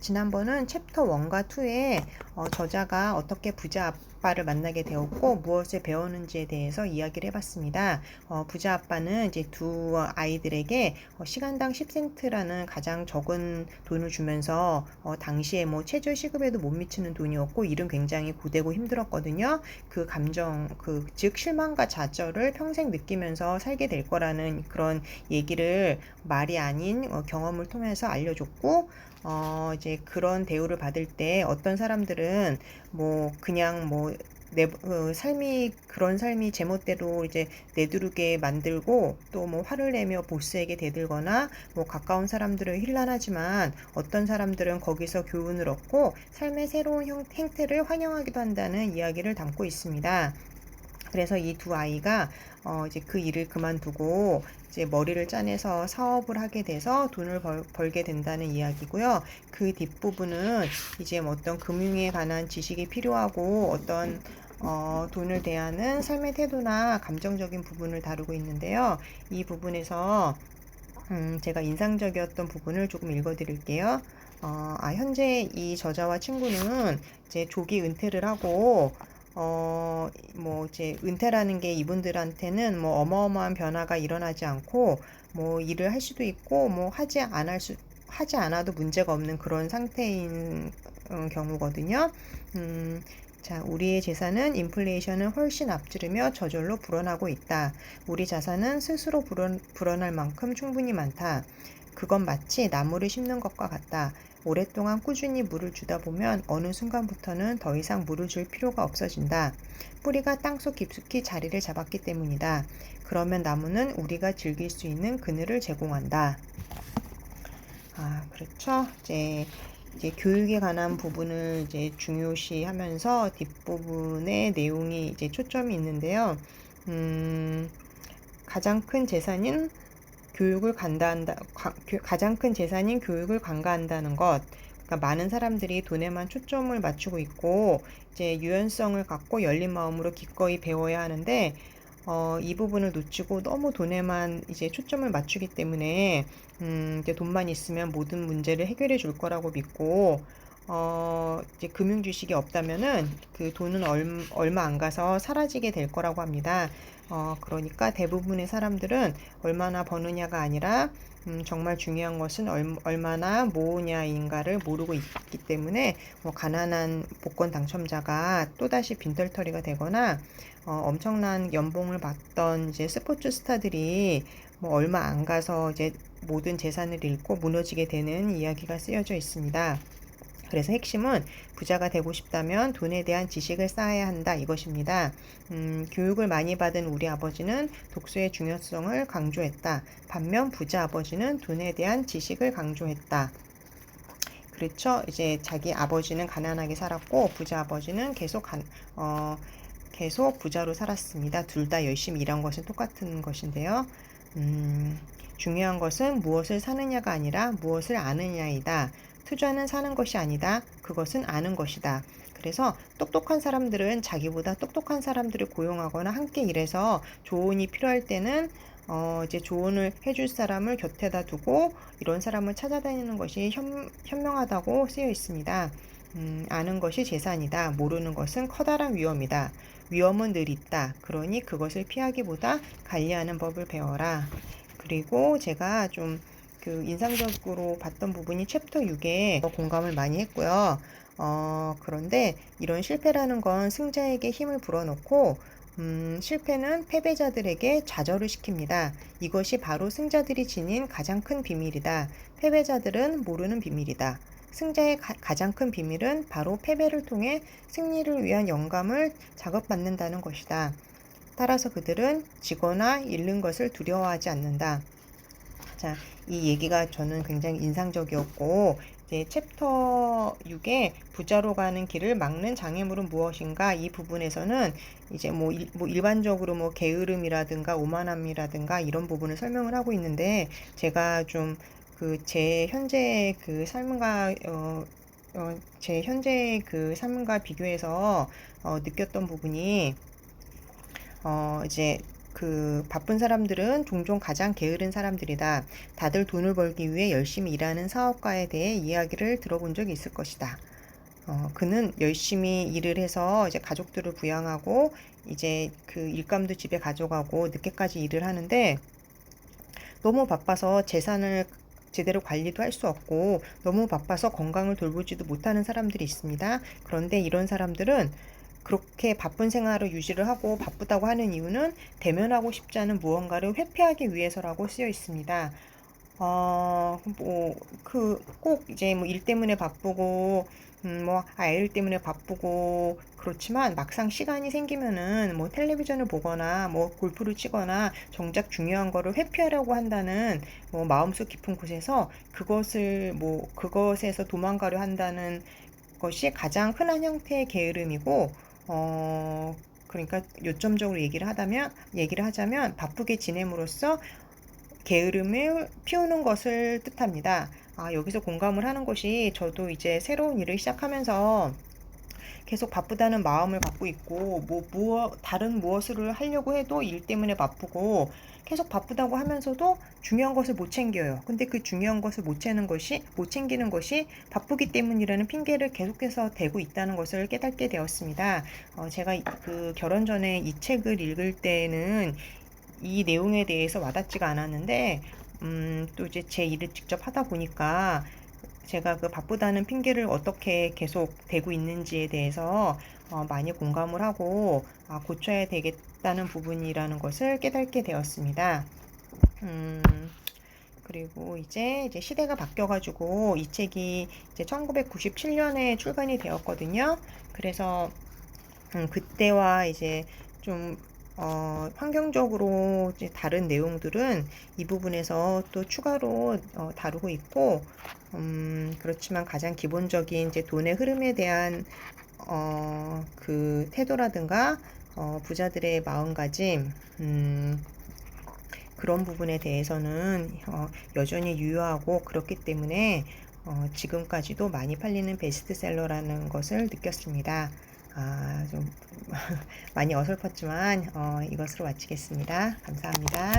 지난번은 챕터 1과 2에 저자가 어떻게 부자 아빠를 만나게 되었고 무엇을 배웠는지에 대해서 이야기를 해봤습니다. 부자 아빠는 이제 두 아이들에게 시간당 10센트라는 가장 적은 돈을 주면서 당시에 뭐 최저 시급에도 못 미치는 돈이었고 일은 굉장히 고되고 힘들었거든요. 그 감정, 즉 실망과 좌절을 평생 느끼면서 살게 될 거라는 그런 얘기를 말이 아닌 경험을 통해서 알려줬고, 이제 그런 대우를 받을 때 어떤 사람들은 뭐 그냥 뭐 그런 삶이 제멋대로 이제 내두르게 만들고 또 뭐 화를 내며 보스에게 대들거나 뭐 가까운 사람들은 힐난하지만 어떤 사람들은 거기서 교훈을 얻고 삶의 새로운 행태를 환영하기도 한다는 이야기를 담고 있습니다. 그래서 이 두 아이가 이제 그 일을 그만두고 이제 머리를 짜내서 사업을 하게 돼서 돈을 벌게 된다는 이야기고요. 그 뒷부분은 이제 뭐 어떤 금융에 관한 지식이 필요하고 어떤 돈을 대하는 삶의 태도나 감정적인 부분을 다루고 있는데요. 이 부분에서 제가 인상적이었던 부분을 조금 읽어드릴게요. 현재 이 저자와 친구는 이제 조기 은퇴를 하고, 뭐 이제 은퇴라는 게 이분들한테는 뭐 어마어마한 변화가 일어나지 않고, 뭐 일을 할 수도 있고, 뭐 하지 않아도 문제가 없는 그런 상태인 경우거든요. 자, 우리의 재산은 인플레이션을 훨씬 앞지르며 저절로 불어나고 있다. 우리 자산은 스스로 불어날 만큼 충분히 많다. 그건 마치 나무를 심는 것과 같다. 오랫동안 꾸준히 물을 주다 보면 어느 순간부터는 더 이상 물을 줄 필요가 없어진다. 뿌리가 땅속 깊숙이 자리를 잡았기 때문이다. 그러면 나무는 우리가 즐길 수 있는 그늘을 제공한다. 그렇죠. 이제 교육에 관한 부분을 이제 중요시하면서 뒷부분의 내용이 이제 초점이 있는데요. 가장 큰 재산인 가장 큰 재산인 교육을 강화한다는 것. 그러니까 많은 사람들이 돈에만 초점을 맞추고 있고 이제 유연성을 갖고 열린 마음으로 기꺼이 배워야 하는데 이 부분을 놓치고 너무 돈에만 이제 초점을 맞추기 때문에 이제 돈만 있으면 모든 문제를 해결해 줄 거라고 믿고 이제 금융 지식이 없다면은 그 돈은 얼마 안 가서 사라지게 될 거라고 합니다. 그러니까 대부분의 사람들은 얼마나 버느냐가 아니라 정말 중요한 것은 얼마나 모으냐인가를 모르고 있기 때문에 뭐 가난한 복권 당첨자가 또다시 빈털터리가 되거나 엄청난 연봉을 받던 이제 스포츠 스타들이 뭐 얼마 안 가서 이제 모든 재산을 잃고 무너지게 되는 이야기가 쓰여져 있습니다. 그래서 핵심은 부자가 되고 싶다면 돈에 대한 지식을 쌓아야 한다 이것입니다. 교육을 많이 받은 우리 아버지는 독서의 중요성을 강조했다. 반면 부자 아버지는 돈에 대한 지식을 강조했다. 그렇죠. 이제 자기 아버지는 가난하게 살았고 부자 아버지는 계속 부자로 살았습니다. 둘 다 열심히 일한 것은 똑같은 것인데요. 중요한 것은 무엇을 사느냐가 아니라 무엇을 아느냐이다. 투자는 사는 것이 아니다. 그것은 아는 것이다. 그래서 똑똑한 사람들은 자기보다 똑똑한 사람들을 고용하거나 함께 일해서 조언이 필요할 때는 이제 조언을 해줄 사람을 곁에다 두고 이런 사람을 찾아다니는 것이 현명하다고 쓰여 있습니다. 아는 것이 재산이다. 모르는 것은 커다란 위험이다. 위험은 늘 있다. 그러니 그것을 피하기보다 관리하는 법을 배워라. 그리고 제가 좀 그 인상적으로 봤던 부분이 챕터 6에 공감을 많이 했고요. 그런데 이런 실패라는 건 승자에게 힘을 불어넣고 실패는 패배자들에게 좌절을 시킵니다. 이것이 바로 승자들이 지닌 가장 큰 비밀이다. 패배자들은 모르는 비밀이다. 승자의 가장 큰 비밀은 바로 패배를 통해 승리를 위한 영감을 자극받는다는 것이다. 따라서 그들은 지거나 잃는 것을 두려워하지 않는다. 자, 이 얘기가 저는 굉장히 인상적이었고, 이제 챕터 6에 부자로 가는 길을 막는 장애물은 무엇인가 이 부분에서는 이제 뭐 일반적으로 뭐 게으름이라든가 오만함이라든가 이런 부분을 설명을 하고 있는데 제가 좀 제 현재 그 삶과 제 현재 그 삶과 비교해서 느꼈던 부분이 이제 그 바쁜 사람들은 종종 가장 게으른 사람들이다. 다들 돈을 벌기 위해 열심히 일하는 사업가에 대해 이야기를 들어본 적이 있을 것이다. 그는 열심히 일을 해서 이제 가족들을 부양하고 이제 그 일감도 집에 가져가고 늦게까지 일을 하는데 너무 바빠서 재산을 제대로 관리도 할 수 없고 너무 바빠서 건강을 돌보지도 못하는 사람들이 있습니다. 그런데 이런 사람들은 그렇게 바쁜 생활을 유지를 하고 바쁘다고 하는 이유는 대면하고 싶지 않은 무언가를 회피하기 위해서라고 쓰여 있습니다. 꼭 이제 뭐 일 때문에 바쁘고, 아이들 때문에 바쁘고, 그렇지만 막상 시간이 생기면은 뭐 텔레비전을 보거나 뭐 골프를 치거나 정작 중요한 거를 회피하려고 한다는 뭐 마음속 깊은 곳에서 그것에서 도망가려 한다는 것이 가장 흔한 형태의 게으름이고, 그러니까 요점적으로 얘기를 하자면 바쁘게 지냄으로써 게으름을 피우는 것을 뜻합니다. 여기서 공감을 하는 것이 저도 이제 새로운 일을 시작하면서 계속 바쁘다는 마음을 갖고 있고, 다른 무엇을 하려고 해도 일 때문에 바쁘고, 계속 바쁘다고 하면서도 중요한 것을 못 챙겨요. 근데 그 중요한 것을 못 챙기는 것이 바쁘기 때문이라는 핑계를 계속해서 대고 있다는 것을 깨닫게 되었습니다. 제가 그 결혼 전에 이 책을 읽을 때는 이 내용에 대해서 와닿지가 않았는데, 또 이제 제 일을 직접 하다 보니까 제가 그 바쁘다는 핑계를 어떻게 계속 대고 있는지에 대해서 많이 공감을 하고 고쳐야 되겠다는 부분이라는 것을 깨닫게 되었습니다. 음, 그리고 이제 시대가 바뀌어가지고 이 책이 이제 1997년에 출간이 되었거든요. 그래서 그때와 이제 좀 환경적으로 이제 다른 내용들은 이 부분에서 또 추가로 다루고 있고, 그렇지만 가장 기본적인 이제 돈의 흐름에 대한 그 태도라든가 부자들의 마음가짐, 그런 부분에 대해서는 여전히 유효하고 그렇기 때문에 지금까지도 많이 팔리는 베스트셀러라는 것을 느꼈습니다. 좀 많이 어설펐지만 이것으로 마치겠습니다. 감사합니다.